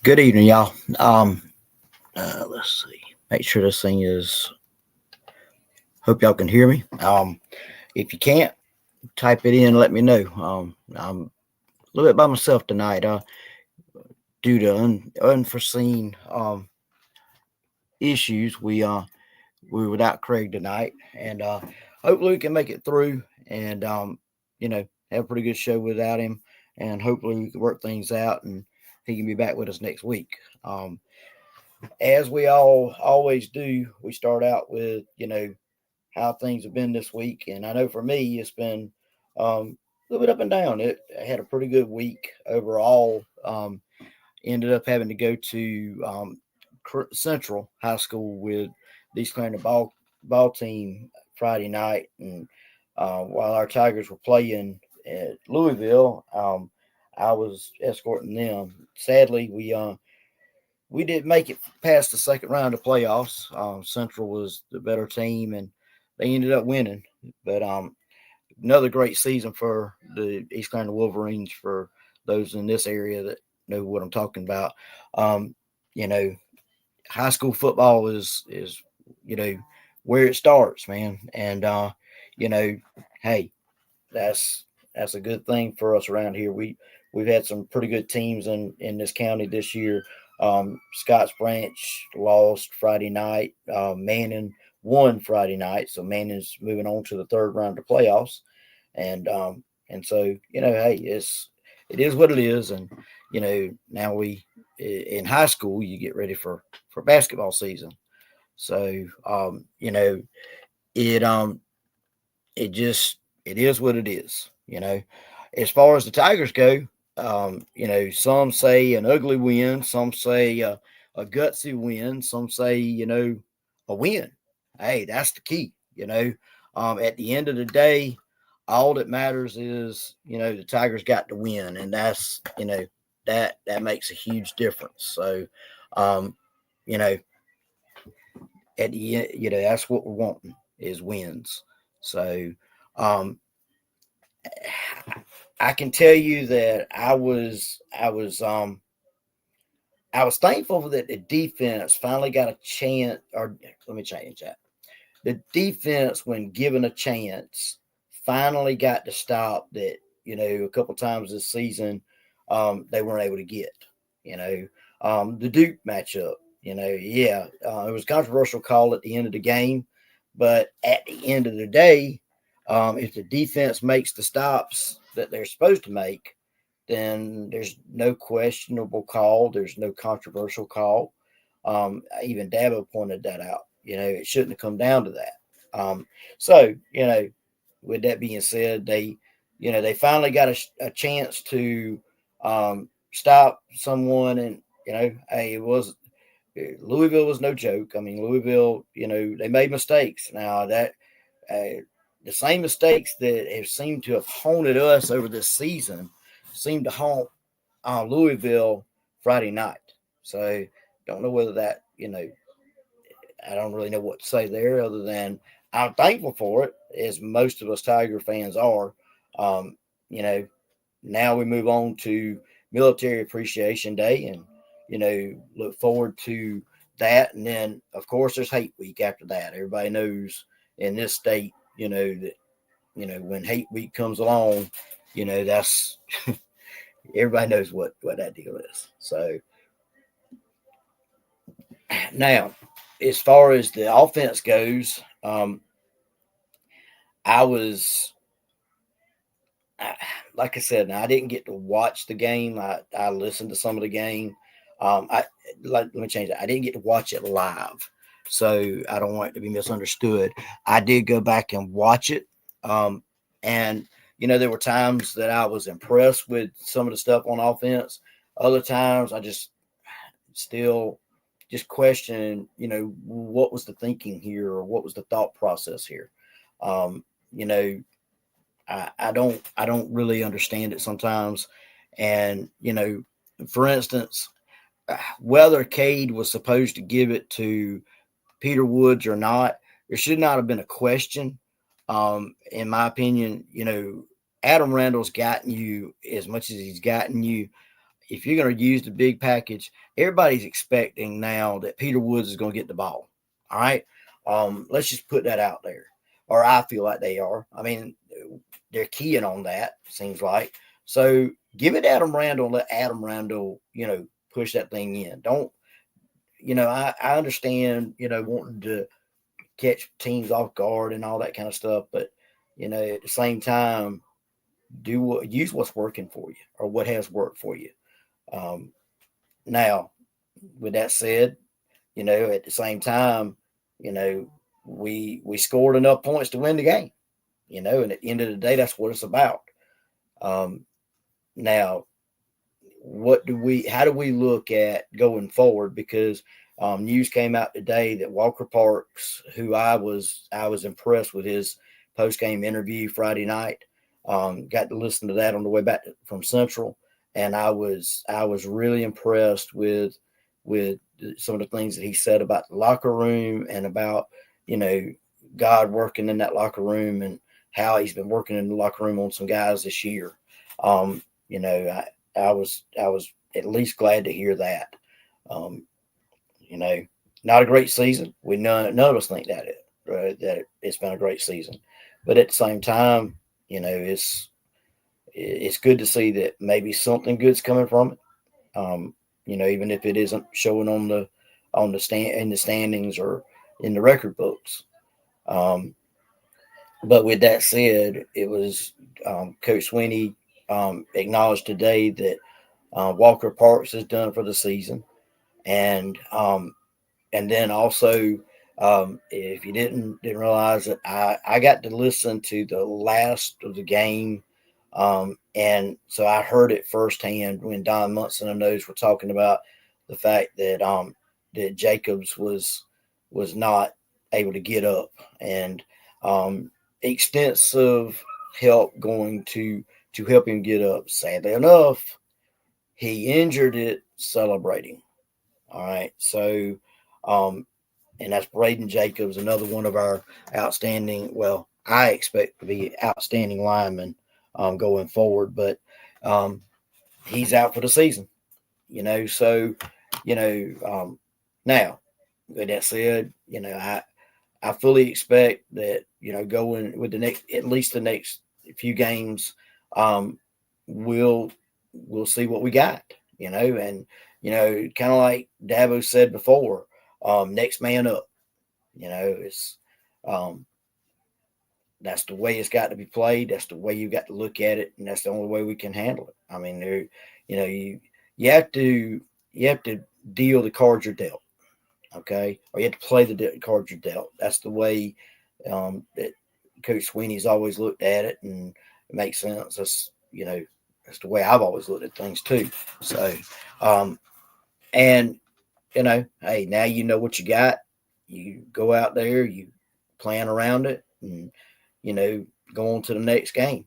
Good evening, y'all. Let's see. Make sure this thing is. Hope y'all can hear me. If you can't, type it in. Let me know. I'm a little bit by myself tonight. Due to unforeseen issues, we were without Craig tonight, and hopefully we can make it through, and have a pretty good show without him, and hopefully we can work things out, and he can be back with us next week. As we all always do, we start out with how things have been this week, and I know for me it's been a little bit up and down. I had a pretty good week overall. Ended up having to go to Central High School with the East Clarendon ball team Friday night, and while our Tigers were playing at Louisville, I was escorting them. Sadly, we didn't make it past the second round of playoffs. Central was the better team, and they ended up winning. But another great season for the East Carolina Wolverines. For those in this area that know what I'm talking about, um, you know, high school football is where it starts, man. And hey, that's that's a good thing for us around here. We've had some pretty good teams in this county this year. Scotts Branch lost Friday night. Manning won Friday night, so Manning's moving on to the third round of playoffs. And so hey, it is what it is, and now we in high school you get ready for basketball season. So it it just it is what it is. As far as the Tigers go, some say an ugly win, some say a gutsy win, some say a win. Hey, that's the key. At the end of the day, all that matters is the Tigers got to win, and that's that makes a huge difference. So, um, you know, at the end, that's what we're wanting is wins. So, um, I can tell you that I was thankful that the defense finally got a chance. Or let me change that. The defense, when given a chance, finally got to stop that. A couple times this season, they weren't able to get. The Duke matchup. It was a controversial call at the end of the game, but at the end of the day, if the defense makes the stops that they're supposed to make, then there's no questionable call. There's no controversial call. Even Dabo pointed that out. It shouldn't have come down to that. So, with that being said, they finally got a chance to stop someone, and hey, Louisville was no joke. I mean, Louisville, they made mistakes. Now that the same mistakes that have seemed to have haunted us over this season seemed to haunt Louisville Friday night. So don't know whether that, I don't really know what to say there other than I'm thankful for it, as most of us Tiger fans are. Um, you know, Now we move on to Military Appreciation Day, and look forward to that. And then, of course, there's Hate Week after that. Everybody knows in this state, that when Hate Week comes along, that's everybody knows what that deal is. So now, as far as the offense goes, I was like I said, I didn't get to watch the game. I listened to some of the game. Let me change that. I didn't get to watch it live, so I don't want it to be misunderstood. I did go back and watch it, and there were times that I was impressed with some of the stuff on offense. Other times, I still just question, what was the thinking here, or what was the thought process here. Um, you know, I don't really understand it sometimes. And for instance, whether Cade was supposed to give it to Peter Woods or not, there should not have been a question. In my opinion, Adam Randall's gotten you as much as he's gotten you. if you're going to use the big package, everybody's expecting now that Peter Woods is going to get the ball. All right. Let's just put that out there. Or I feel like they are. I mean, they're keying on that, seems like. So give it Adam Randall and let Adam Randall, push that thing in. Don't, I understand, wanting to catch teams off guard and all that kind of stuff. But, at the same time, use what's working for you or what has worked for you. Now, with that said, at the same time, we scored enough points to win the game, and at the end of the day, that's what it's about. Now, how do we look at going forward? Because news came out today that Walker Parks, who I was impressed with his post-game interview Friday night, got to listen to that on the way back from Central, and I was really impressed with some of the things that he said about the locker room and about God working in that locker room and how he's been working in the locker room on some guys this year. I was at least glad to hear that. Not a great season. None of us think that it's been a great season, but at the same time, it's good to see that maybe something good's coming from it. Even if it isn't showing on the in the standings or in the record books. But with that said, it was Coach Sweeney acknowledged today that Walker Parks is done for the season, and then also if you didn't realize it, I got to listen to the last of the game, and so I heard it firsthand when Don Munson and those were talking about the fact that that Jacobs was not able to get up, and extensive help going to help him get up. Sadly enough, he injured it celebrating. All right. So, and that's Braden Jacobs, another one of our outstanding, well, I expect to be outstanding lineman going forward, but he's out for the season, so, now with that said, I fully expect that, going with at least the next few games, we'll see what we got, and, kind of like Dabo said before, next man up, it's, that's the way it's got to be played. That's the way you got to look at it. And that's the only way we can handle it. I mean, you have to deal the cards you're dealt. Okay. Or you have to play the cards you're dealt. That's the way, that Coach Sweeney's always looked at it, and it makes sense. That's the way I've always looked at things too. So, and hey, now you know what you got. You go out there, you plan around it, and go on to the next game.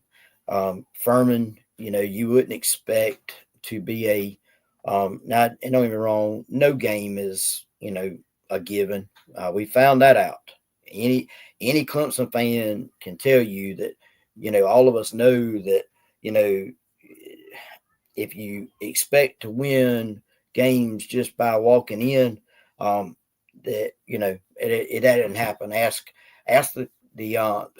Furman, you wouldn't expect to be a not, and don't get me wrong, no game is a given. We found that out. Any Clemson fan can tell you that all of us know that if you expect to win games just by walking in, that it didn't happen. Ask the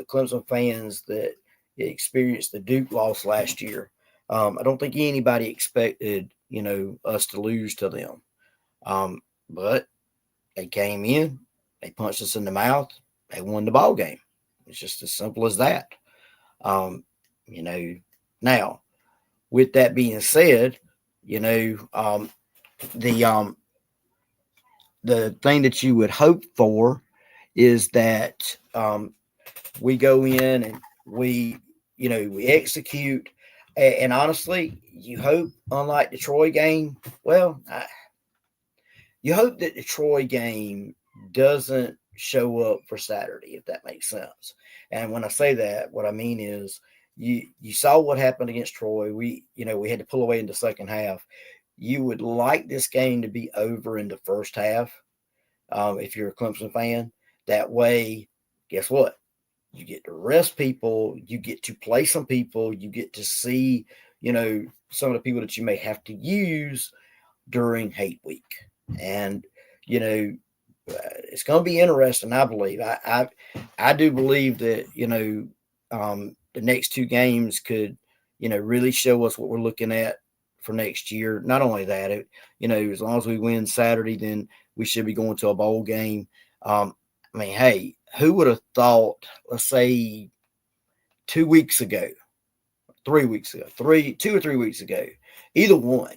Clemson fans that experienced the Duke loss last year. I don't think anybody expected us to lose to them, but they came in, they punched us in the mouth, they won the ball game. It's just as simple as that. Now, with that being said, the thing that you would hope for is that we go in and we execute. And honestly, you hope, unlike the Troy game, you hope that the Troy game doesn't show up for Saturday, if that makes sense. And when I say that, what I mean is you saw what happened against Troy. We had to pull away in the second half. You would like this game to be over in the first half, if you're a Clemson fan. That way, guess what? You get to rest people. You get to play some people. You get to see, some of the people that you may have to use during hate week. And, it's going to be interesting, I believe. I do believe that, the next two games could, really show us what we're looking at for next year. Not only that, as long as we win Saturday, then we should be going to a bowl game. Hey, who would have thought, let's say 2 weeks ago, 3 weeks ago, 2 or 3 weeks ago, either one,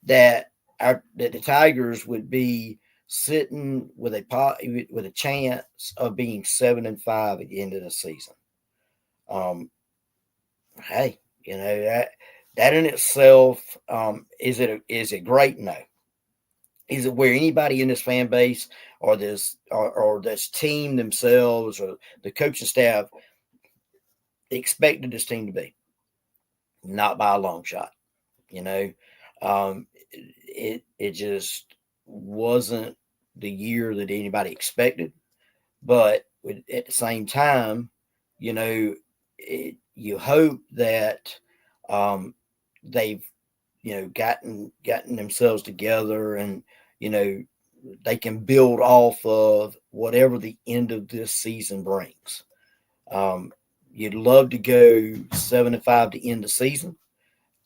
that that the Tigers would be sitting with a chance of being 7-5 at the end of the season. Hey, that in itself, is it great? No. Is it where anybody in this fan base or this team themselves or the coaching staff expected this team to be? Not by a long shot. It just wasn't the year that anybody expected. But at the same time, you hope that they've gotten themselves together, and they can build off of whatever the end of this season brings. You'd love to go 7-5 to end the season,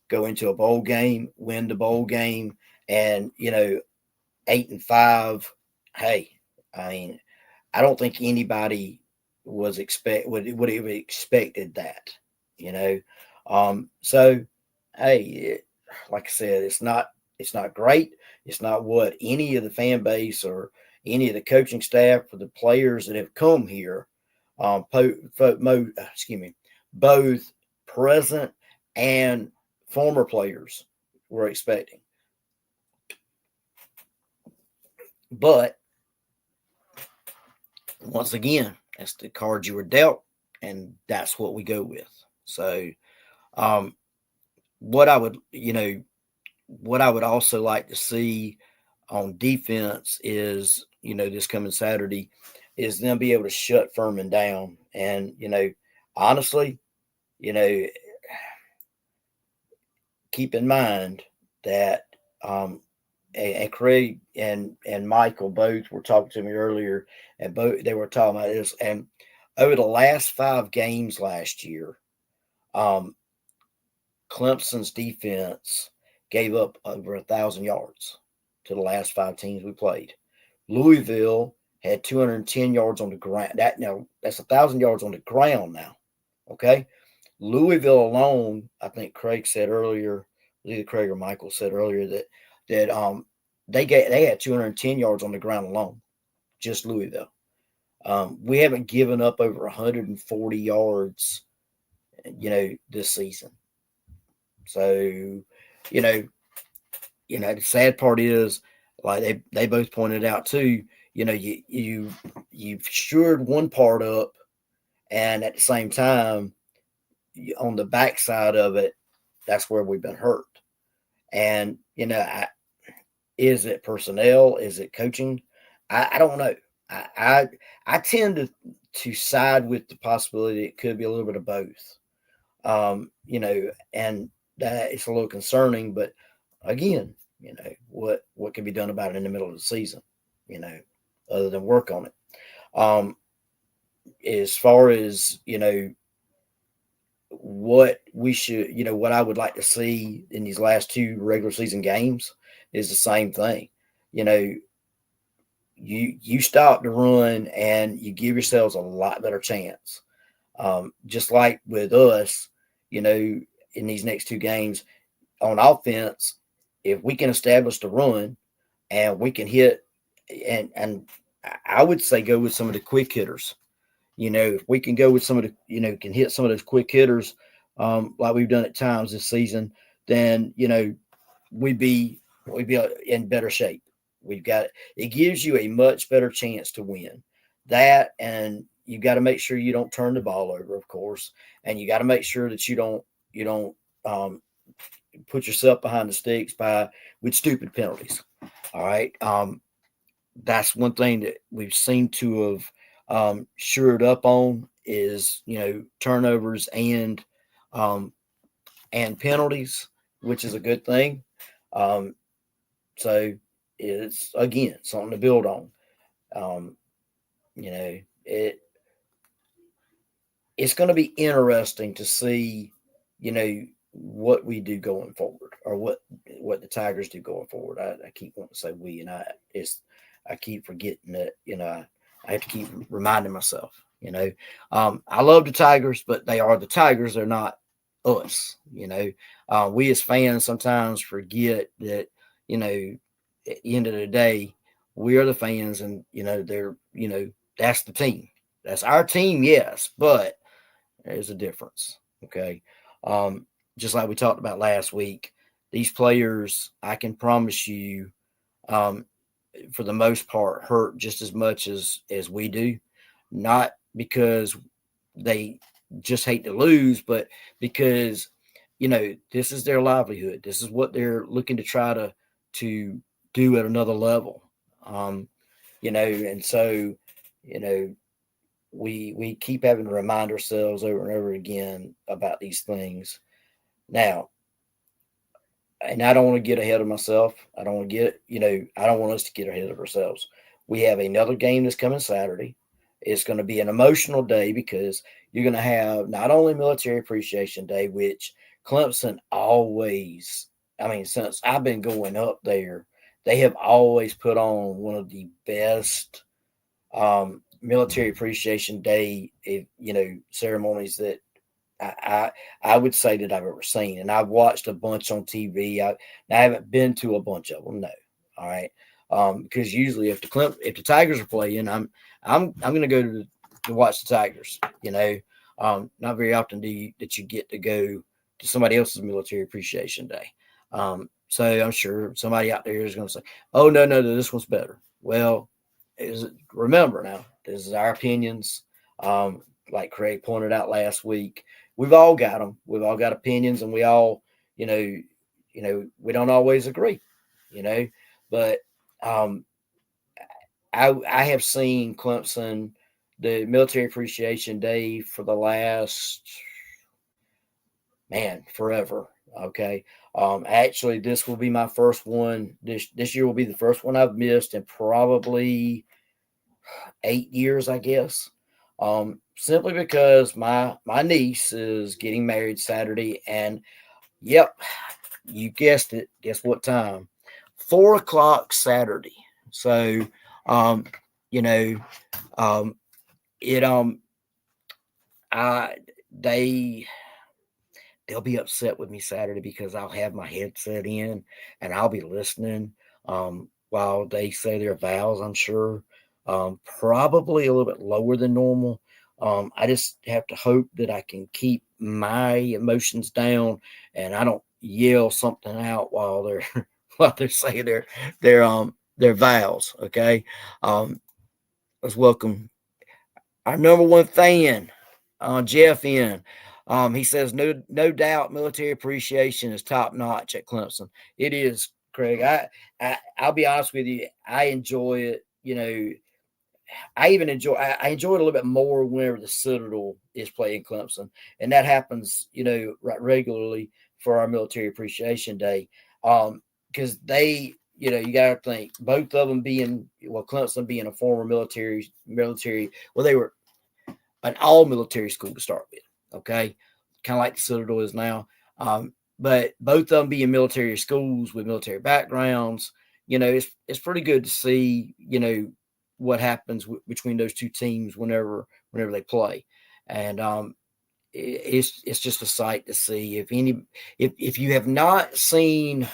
go into a bowl game, win the bowl game, and 8-5. Hey, I don't think anybody would have expected that. So hey, like I said, it's not great. It's not what any of the fan base or any of the coaching staff or the players that have come here, both present and former players were expecting. But once again, that's the card you were dealt, and that's what we go with. So, what I would also like to see on defense is, this coming Saturday, is them be able to shut Furman down. And, honestly, keep in mind that and Craig and Michael both were talking to me earlier, and both they were talking about this. And over the last 5 games last year, Clemson's defense gave up over 1,000 yards to the last 5 teams we played. Louisville had 210 yards on the ground. That's 1,000 yards on the ground now. Okay, Louisville alone, I think Craig said earlier, either Craig or Michael said earlier that they had 210 yards on the ground alone, just Louisville. We haven't given up over 140 yards, this season. So, the sad part is, like they both pointed out too, you've shored one part up, and at the same time, on the backside of it, that's where we've been hurt. And, is it personnel? Is it coaching? I don't know. I tend to side with the possibility it could be a little bit of both. And that it's a little concerning, but again, what can be done about it in the middle of the season, other than work on it. As far as, what we should, what I would like to see in these last 2 regular season games is the same thing. You stop the run and you give yourselves a lot better chance. Just like with us, in these next 2 games on offense, if we can establish the run and we can hit, and I would say go with some of the quick hitters. If we can go with some of the, can hit some of those quick hitters, like we've done at times this season, then, we'd be in better shape. It gives you a much better chance to win that. And you got to make sure you don't turn the ball over, of course. And you got to make sure that you don't put yourself behind the sticks with stupid penalties. All right. That's one thing that we've seemed to have shored up on is, turnovers and and penalties, which is a good thing. So it's, again, something to build on. You know, it's going to be interesting to see, you know, what we do going forward, or what the Tigers do going forward. I keep wanting to say we, and I keep forgetting that, you know, I have to keep reminding myself, you know. I love the Tigers, but they are the Tigers. They're not us, you know. We as fans sometimes forget that, you know, at the end of the day, we are the fans, and, you know, that's the team. That's our team, yes, but there's a difference. Okay. Just like we talked about last week, these players, I can promise you, um, for the most part, hurt just as much as we do. Not because they just hate to lose, but because, you know, this is their livelihood. This is what they're looking to try to do at another level. You know, and so, you know, we keep having to remind ourselves over and over again about these things. Now, and I don't want to get ahead of myself. I don't want to get, you know, I don't want us to get ahead of ourselves. We have another game that's coming Saturday. It's going to be an emotional day because you're going to have not only Military Appreciation Day, which Clemson always, I mean, since I've been going up there, they have always put on one of the best Military Appreciation Day, you know, ceremonies that I would say that I've ever seen. And I've watched a bunch on TV. I haven't been to a bunch of them, no. All right, because usually if the Tigers are playing, I'm going to go to watch the Tigers. You know, not very often that you get to go to somebody else's Military Appreciation Day. So I'm sure somebody out there is going to say, "Oh, no, this one's better." Well, remember now, this is our opinions. Like Craig pointed out last week, we've all got them. We've all got opinions, and we all, you know, we don't always agree, you know. But I have seen Clemson, the Military Appreciation Day, for the last, man, forever. Okay. Actually, this will be my first one. This year will be the first one I've missed in probably 8 years, I guess. Simply because my niece is getting married Saturday, and yep, you guessed it. Guess what time? 4 o'clock Saturday. So, um, you know, um, it I they they'll be upset with me Saturday because I'll have my headset in and I'll be listening while they say their vows, I'm sure. Probably a little bit lower than normal. I just have to hope that I can keep my emotions down and I don't yell something out while they're while they're saying their vows. Okay. Let's welcome our number one fan, Jeff in. He says, no doubt military appreciation is top notch at Clemson. It is, Craig. I'll be honest with you. I enjoy it. You know, I enjoy it a little bit more whenever the Citadel is playing Clemson. And that happens, you know, right regularly for our military appreciation day. Because they, you know, you got to think both of them Clemson being a former military, well, they were an all military school to start with. Okay. Kind of like the Citadel is now. But both of them being military schools with military backgrounds, you know, it's pretty good to see, you know, what happens between those two teams whenever they play. And it's just a sight to see. If you have not seen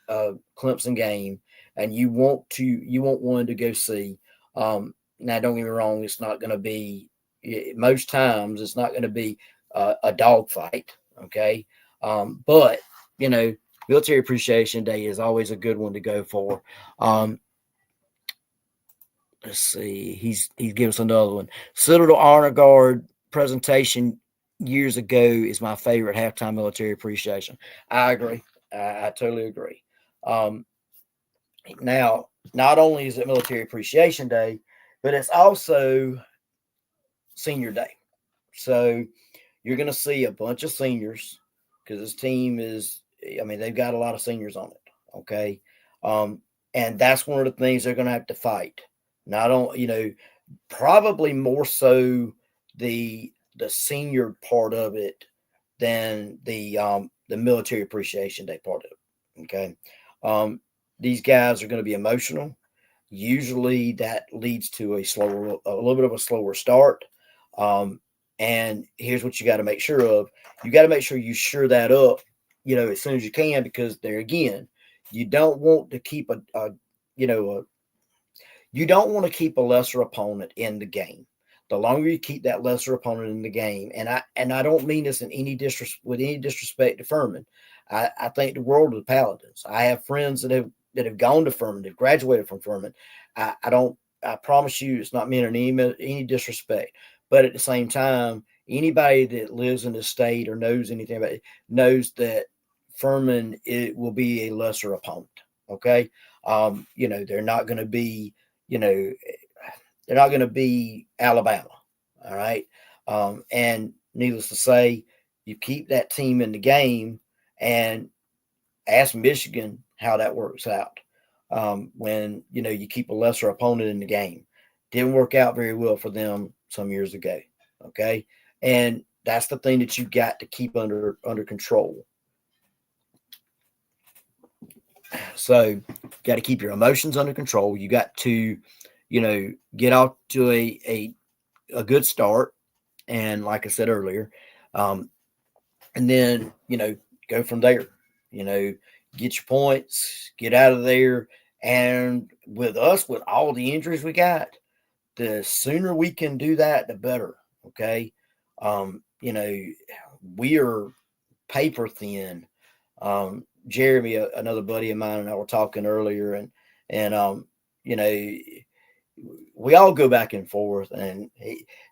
a Clemson game and you want one to go see, now don't get me wrong, it's not going to be, most times it's not going to be a dogfight. Okay. But you know, Military Appreciation Day is always a good one to go for. Let's see. He's giving us another one. Citadel Honor Guard presentation years ago is my favorite halftime military appreciation. I agree. I totally agree. Now, not only is it Military Appreciation Day, but it's also Senior Day. So you're going to see a bunch of seniors because this team is, I mean, they've got a lot of seniors on it. Okay. And that's one of the things they're going to have to fight. Not on, probably more so the senior part of it than the military appreciation day part of it. Okay. These guys are going to be emotional. Usually that leads to a little bit of a slower start. And here's what you got to make sure of. You got to make sure you sure that up, as soon as you can, because there again, you don't want to keep you don't want to keep a lesser opponent in the game. The longer you keep that lesser opponent in the game, and I don't mean this in with any disrespect to Furman. I think the world of the Paladins. I have friends that have gone to Furman, that graduated from Furman. I promise you, it's not meant in any disrespect. But at the same time, anybody that lives in the state or knows anything about it knows that Furman will be a lesser opponent. Okay, they're not going to be, they're not going to be Alabama. All right, and needless to say, you keep that team in the game and ask Michigan how that works out. When you keep a lesser opponent in the game, didn't work out very well for them some years ago. Okay, and that's the thing that you got to keep under control. So, you got to keep your emotions under control. You got to, get off to a good start, and like I said earlier, and then go from there. Get your points, get out of there, and with us, with all the injuries we got, the sooner we can do that, the better. Okay, we are paper thin. Jeremy, another buddy of mine, and I were talking earlier, and we all go back and forth. And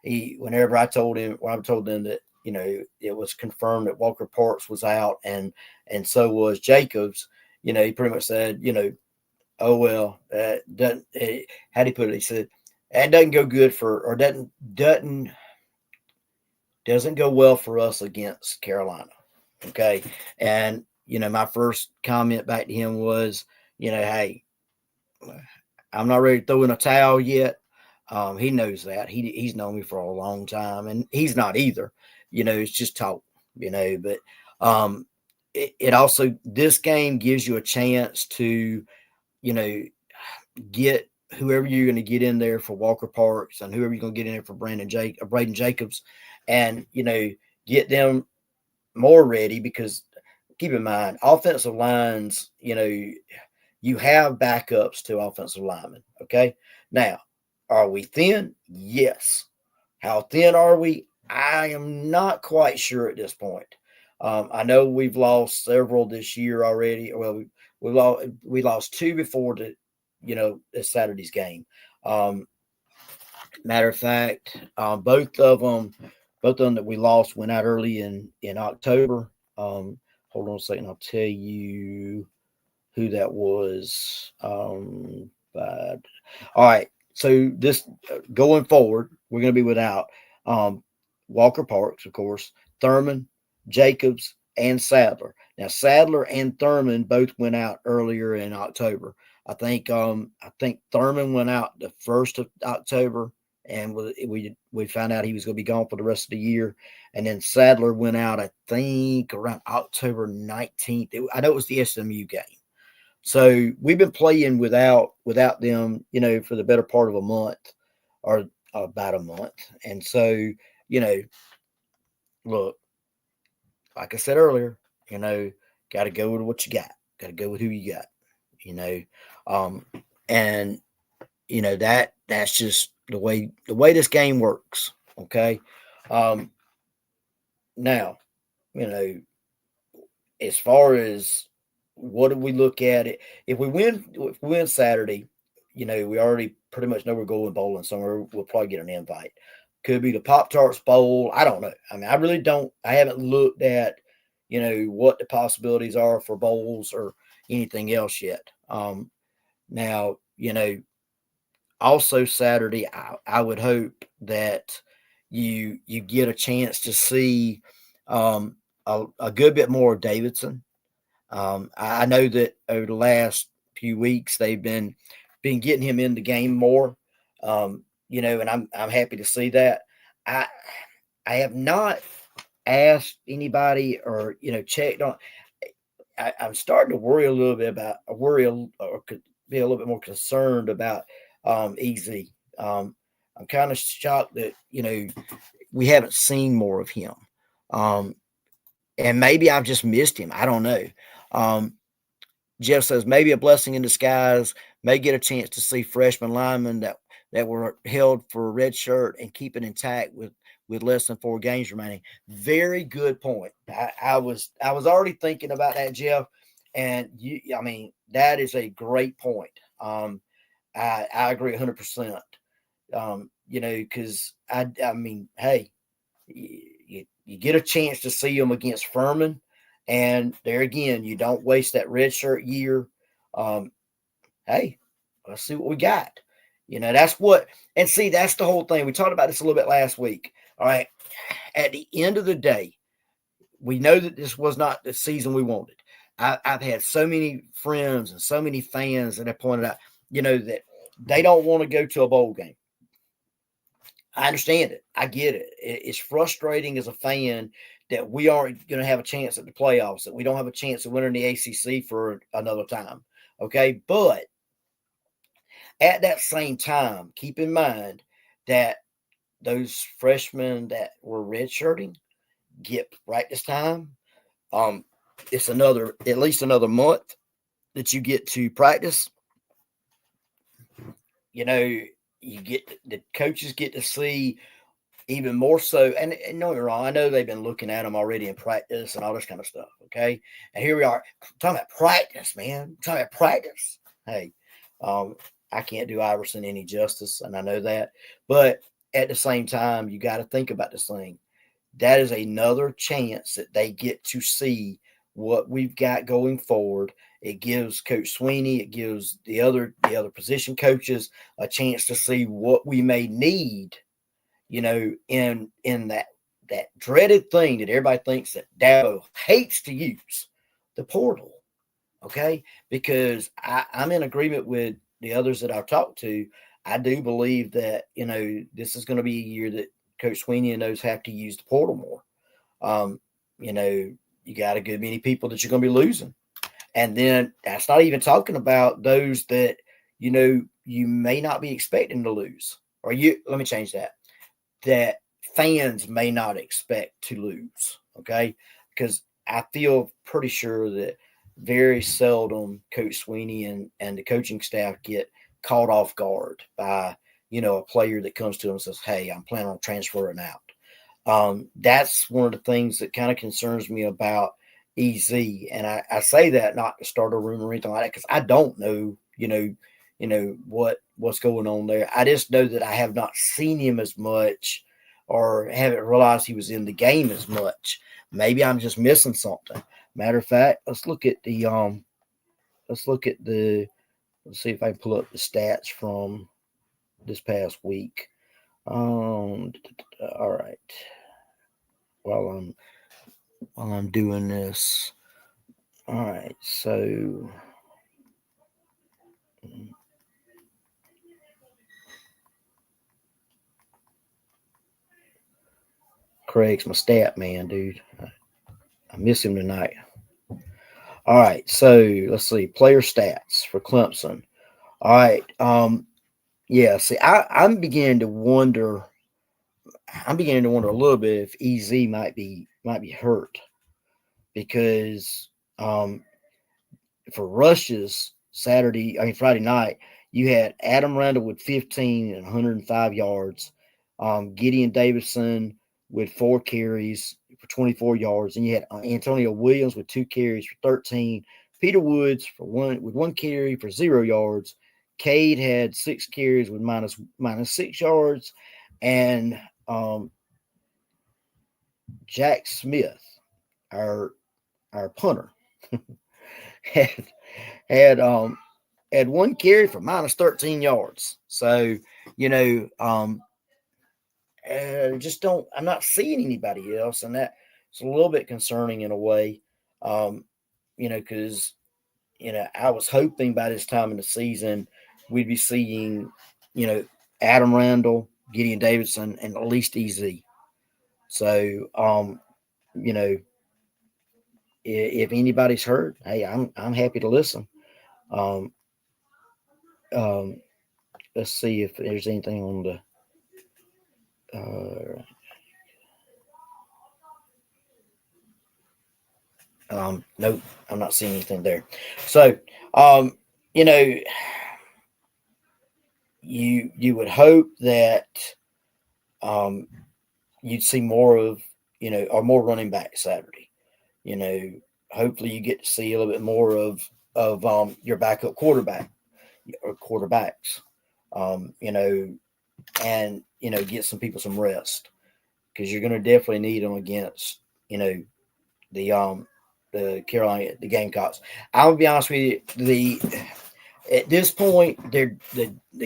he whenever I told them that it was confirmed that Walker Parks was out, and so was Jacobs, he pretty much said, oh well, doesn't how do you put it? He said that doesn't go good or doesn't go well for us against Carolina. Okay, and my first comment back to him was, hey, I'm not ready to throw in a towel yet. He knows that. He's known me for a long time, and he's not either. It's just talk. But it also, this game gives you a chance to, get whoever you're going to get in there for Walker Parks and whoever you're going to get in there for Braden Jacobs, and get them more ready, because keep in mind, offensive lines, you have backups to offensive linemen. Okay. Now, are we thin? Yes. How thin are we? I am not quite sure at this point. I know we've lost several this year already. Well, we lost two before this Saturday's game. Matter of fact, both of them that we lost went out early in October. Hold on a second. I'll tell you who that was. But, all right. So this going forward, we're going to be without Walker Parks, of course, Thurman, Jacobs, and Sadler. Now Sadler and Thurman both went out earlier in October. I think Thurman went out the 1st of October, and we found out he was going to be gone for the rest of the year. And then Sadler went out, I think, around October 19th. I know it was the SMU game. So we've been playing without them, for the better part of a month, or about a month. And so, look, like I said earlier, got to go with what you got. Got to go with who you got, and that's just the way this game works. Okay. Now, as far as what do we look at it? If we win Saturday, we already pretty much know we're going bowling somewhere. We'll probably get an invite. Could be the Pop-Tarts Bowl. I don't know. I mean, I really don't. I haven't looked at, what the possibilities are for bowls or anything else yet. Now, also Saturday, I would hope that you get a chance to see a good bit more of Davidson. I know that over the last few weeks they've been getting him in the game more. And I'm happy to see that. I I have not asked anybody or checked on. I'm starting to worry a little bit about or could be a little bit more concerned about EZ. I'm kind of shocked that we haven't seen more of him. Um, and maybe I've just missed him. I don't know. Um, Jeff says maybe a blessing in disguise. May get a chance to see freshman linemen that were held for a red shirt and keep it intact with less than 4 games remaining. Very good point. I was already thinking about that, Jeff, and that is a great point. I agree 100%. Because hey, you get a chance to see them against Furman. And there again, you don't waste that redshirt year. Hey, let's see what we got. That's what, and see, that's the whole thing. We talked about this a little bit last week. All right. At the end of the day, we know that this was not the season we wanted. I've had so many friends and so many fans that have pointed out, that they don't want to go to a bowl game. I understand it. I get it. It's frustrating as a fan that we aren't going to have a chance at the playoffs, that we don't have a chance of winning the ACC for another time. Okay. But at that same time, keep in mind that those freshmen that were redshirting get practice time. It's at least another month that you get to practice. The coaches get to see even more so, and don't get me wrong, I know they've been looking at them already in practice and all this kind of stuff, okay? And here we are, talking about practice, man. Talking about practice. Hey, I can't do Iverson any justice, and I know that. But at the same time, you got to think about this thing. That is another chance that they get to see what we've got going forward. It gives Coach Sweeney, it gives the other position coaches a chance to see what we may need, in that dreaded thing that everybody thinks that Dabo hates to use, the portal. Okay, because I'm in agreement with the others that I've talked to. I do believe that this is going to be a year that Coach Sweeney and those have to use the portal more. You got a good many people that you're going to be losing. And then that's not even talking about those that, you may not be expecting to lose. Let me change that fans may not expect to lose. Okay. Because I feel pretty sure that very seldom Coach Sweeney and the coaching staff get caught off guard by, a player that comes to them and says, hey, I'm planning on transferring out. That's one of the things that kind of concerns me about EZ. And I say that not to start a rumor or anything like that, because I don't know, what's going on there. I just know that I have not seen him as much or haven't realized he was in the game as much. Maybe I'm just missing something. Matter of fact, let's see if I can pull up the stats from this past week. All right. While I'm doing this. All right. So Craig's my stat man, dude. I miss him tonight. All right. So let's see. Player stats for Clemson. All right. Yeah. See, I'm beginning to wonder a little bit if EZ might be hurt, because for rushes Friday night, you had Adam Randall with 15 and 105 yards, Gideon Davison with 4 carries for 24 yards, and you had Antonio Williams with 2 carries for 13, Peter Woods with one carry for 0 yards, Cade had 6 carries with minus 6 yards, and Jack Smith, our punter, had 1 carry for minus 13 yards. So, I'm not seeing anybody else, and it's a little bit concerning in a way, because I was hoping by this time in the season we'd be seeing, Adam Randall, Gideon Davidson, and at least EZ. So, you know, if anybody's hurt, hey, I'm happy to listen. Um, um, let's see if there's anything on the. Nope, I'm not seeing anything there. So, you know, you would hope that um, you'd see more of, or more running back Saturday. You know, hopefully you get to see a little bit more of your backup quarterback or quarterbacks. And get some people some rest because you're going to definitely need them against the Carolina the Gamecocks. I'll be honest with you, at this point, the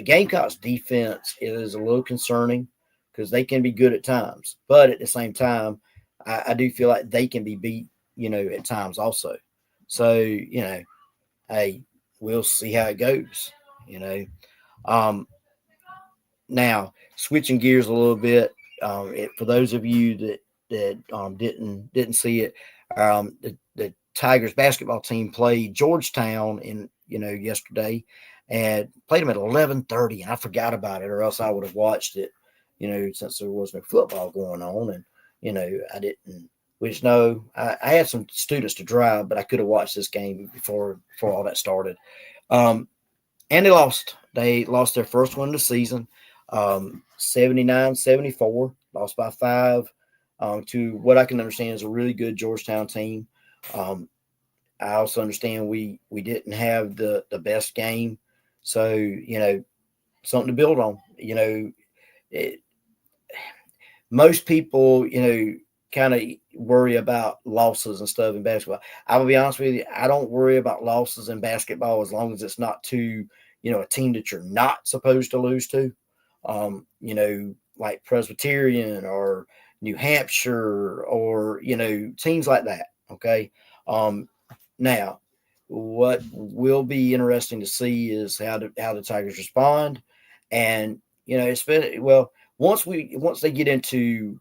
Gamecocks defense is a little concerning because they can be good at times, but at the same time, I do feel like they can be beat, at times also. So, hey, we'll see how it goes. Um, Now switching gears a little bit, for those of you that didn't see it, the Tigers basketball team played Georgetown yesterday, and played them at 11:30, and I forgot about it, or else I would have watched it, since there was no football going on, and I didn't. Which no, I had some students to drive, but I could have watched this game before all that started. And they lost. They lost their first one of the season, 79-74, lost by 5 to what I can understand is a really good Georgetown team. I also understand we didn't have the best game, so something to build on. Most people kind of worry about losses and stuff in basketball. I will be honest with you, I don't worry about losses in basketball as long as it's not to a team that you're not supposed to lose to. Like Presbyterian or New Hampshire or teams like that. Okay. Now, what will be interesting to see is how the Tigers respond, and especially once they get into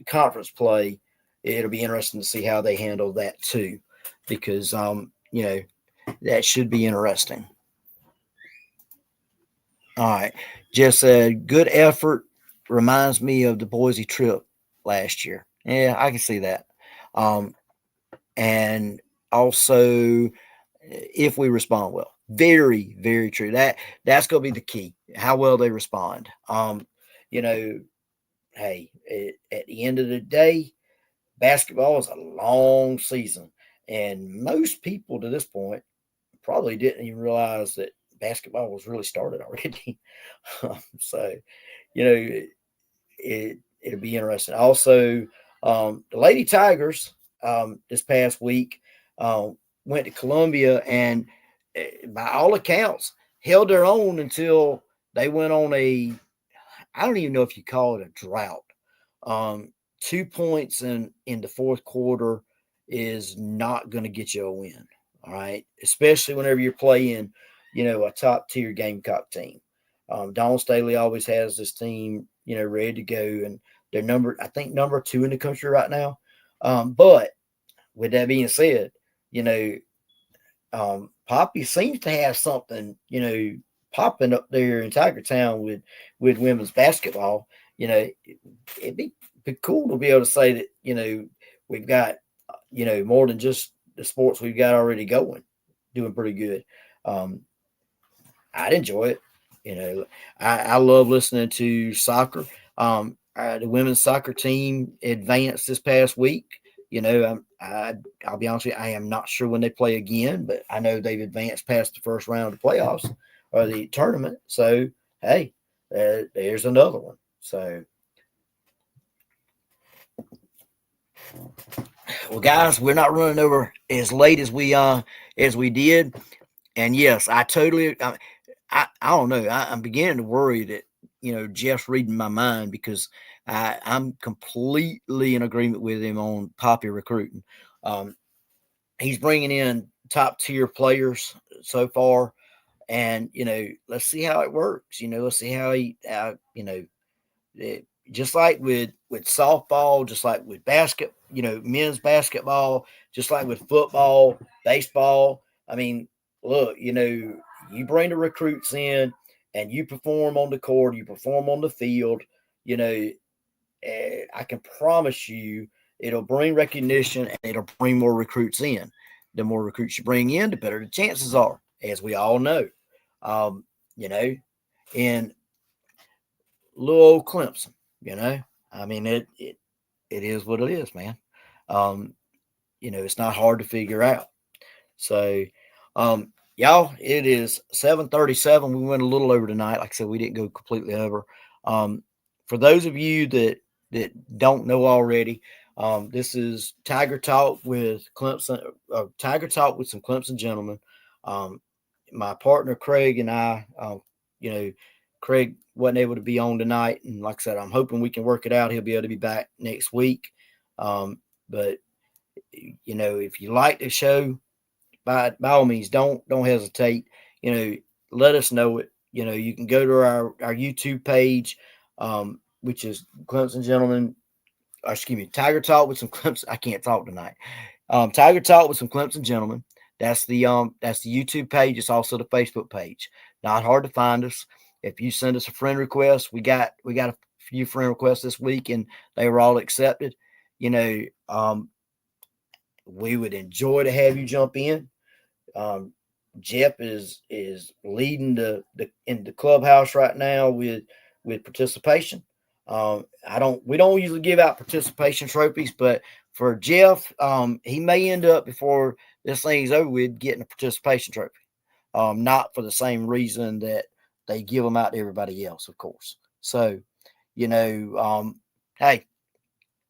conference play, it'll be interesting to see how they handle that too, because that should be interesting. All right. Just a good effort reminds me of the Boise trip last year. Yeah, I can see that. And also, if we respond well, very, very true. That's going to be the key. How well they respond. Hey, at the end of the day, basketball is a long season, and most people to this point probably didn't even realize that basketball was really started already. So, it'll be interesting. Also, the Lady Tigers this past week went to Columbia and, by all accounts, held their own until they went on I don't even know if you call it a drought. 2 points in the fourth quarter is not going to get you a win. All right. Especially whenever you're playing, a top tier Gamecock team. Dawn Staley always has this team, ready to go, and they're number 2 in the country right now. But with that being said, Poppy seems to have something, popping up there in Tiger Town with women's basketball. It'd be cool to be able to say that, we've got, more than just the sports we've got already doing pretty good. I'd enjoy it. I love listening to soccer. The women's soccer team advanced this past week. I'll be honest with you, I am not sure when they play again, but I know they've advanced past the first round of the playoffs or the tournament. So, hey, there's another one. So, well, guys, we're not running over as late as we did. And yes, I totally. I don't know. I'm beginning to worry that Jeff's reading my mind because I'm completely in agreement with him on Poppy recruiting. He's bringing in top tier players so far, and let's see how it works. Let's see how just like with softball, just like with men's basketball, just like with football, baseball. I mean, look, you bring the recruits in and you perform on the court, you perform on the field. I can promise you it'll bring recognition and it'll bring more recruits in. The more recruits you bring in, the better the chances are, as we all know. Um, you know, in little old Clemson, I mean it is what it is, man. Um, it's not hard to figure out. So, y'all, it is 7:37. We went a little over tonight. Like I said, we didn't go completely over. For those of you that don't know already, this is Tiger Talk with Clemson. Tiger Talk with some Clemson gentlemen. My partner Craig and I, Craig wasn't able to be on tonight, and like I said, I'm hoping we can work it out. He'll be able to be back next week. But if you like the show, by all means, don't hesitate. Let us know it. You can go to our YouTube page, which is Clemson Gentlemen. Excuse me, Tiger Talk with some Clemson. I can't talk tonight. Tiger Talk with some Clemson Gentlemen. That's the YouTube page. It's also the Facebook page. Not hard to find us. If you send us a friend request, we got a few friend requests this week, and they were all accepted. We would enjoy to have you jump in. Jeff is leading in the clubhouse right now with participation. We don't usually give out participation trophies, but for Jeff, he may end up before this thing's over with getting a participation trophy. Not for the same reason that they give them out to everybody else, of course. So, hey,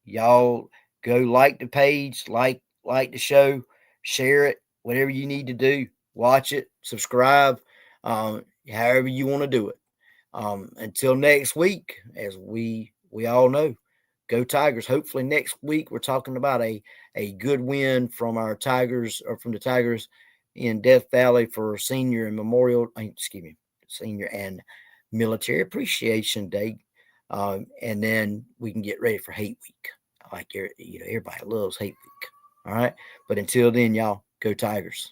y'all go like the page, like the show, share it, whatever you need to do. Watch it, subscribe, however you want to do it. Until next week, as we all know, go Tigers. Hopefully next week we're talking about a good win from our Tigers, or from the Tigers in Death Valley for senior and military appreciation day. And then we can get ready for hate week. Like everybody loves hate week. All right. But until then, y'all, go Tigers.